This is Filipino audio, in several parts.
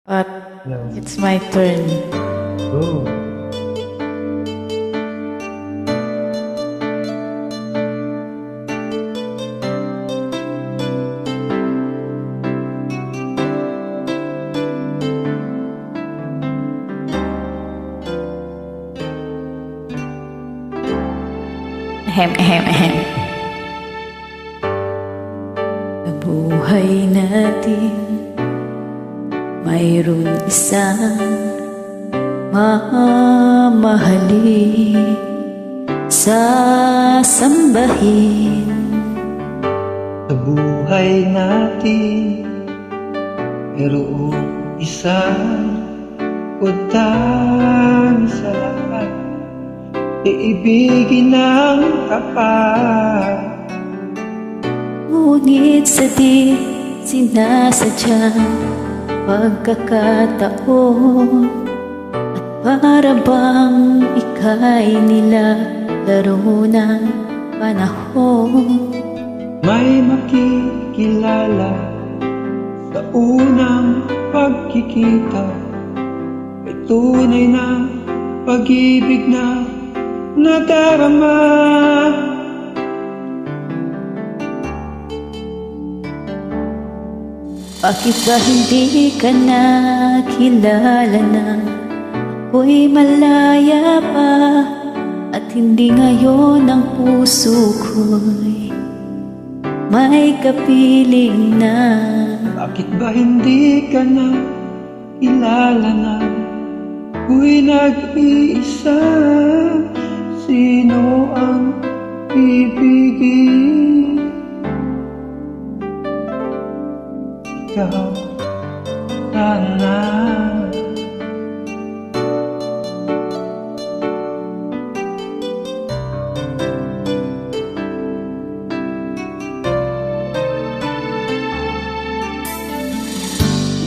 But No. it's my turn. Oh. Ahem, ahem, ahem. Sa buhay natin, mayroon isang mamahalin, sasambahin. Sa buhay natin, mayroong isang utang sa lahat, iibigin ng tapat. Ngunit sa di sinasadya pagkakataon, at para bang ika'y nilalaro ng panahon. May makikilala sa unang pagkikita, may tunay na pag-ibig na nadarama. Bakit ba hindi ka nakilala na ako'y malaya pa, at hindi ngayon ang puso ko'y may kapiling na? Bakit ba hindi ka na kilala na ako'y nag-iisa? Sino ang ibigin? Ikaw sana.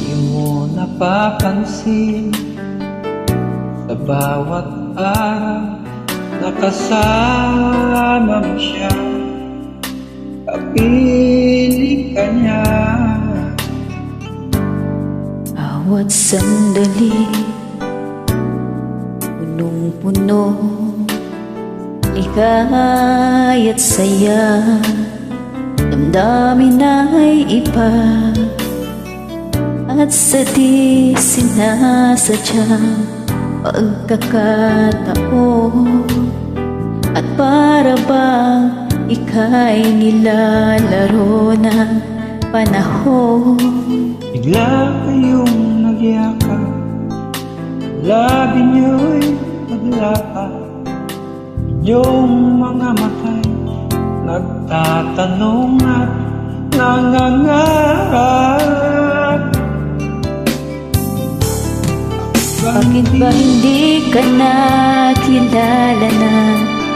Di mo napapansin sa bawat araw nakasama mo siya, kapiling ka niya. Bawat sandali, punong-puno, ligaya't saya, damdamin ay iba, at sa di sinasadyang pagkakataon, at para bang ika'y nilalaro ng panahon. Bigla kayong nagyakap, labi niyo'y naglapa, inyong mga mata'y nagtatanong at nangangarap. Bakit ba hindi ka nakilala na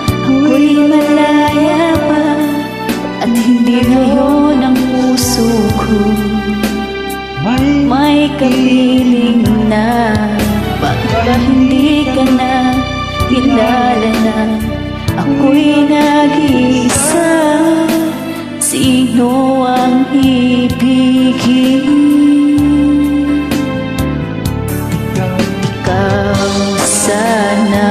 ako'y malaya pa, at hindi ngayon ang puso ko may kapiling na? Bakit ba hindi ka nakilala na ako'y nag-iisa? Sino ang ibigin? Ikaw sana.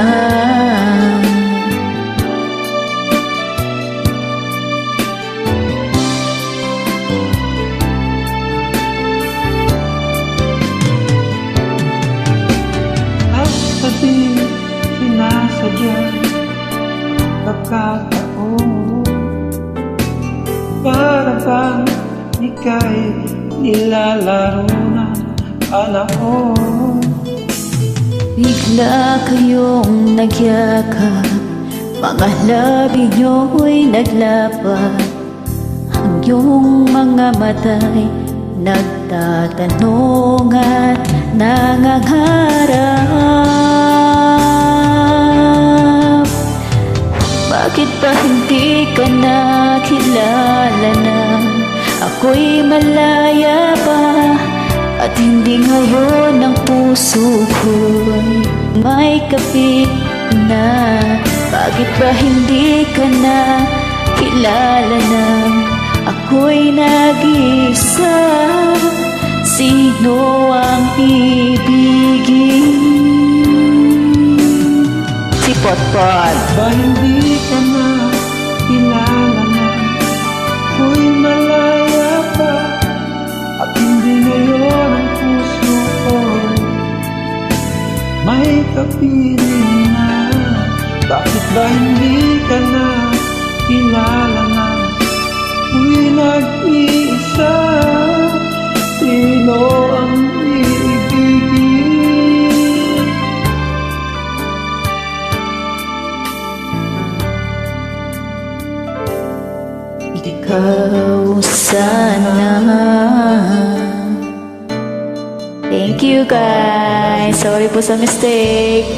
At sa di sinasadya pagkataon, para bang ika'y nilalaro ng panahon. Bigla kayong nagyakap, mga labi nyo'y naglapat, ang iyong mga mata'y nagtatanong at nangangarap. Bakit ba hindi ka nakilala na ako'y malaya pa, at hindi ngayon ang puso ko'y may kapit na? Bakit ba hindi ka nakilala na ako'y nag-iisa? Sino ang ibigin? Si Potpot. Ba hindi ka na kilala na? Ako'y malaya pa at hindi ngayon ang puso ko'y may kapiling na. Bakit ba hindi ka na kilala na? Ako'y nag-iisa. Sino ang iibigin? Ikaw sana. Thank you guys. Sorry po sa mistake.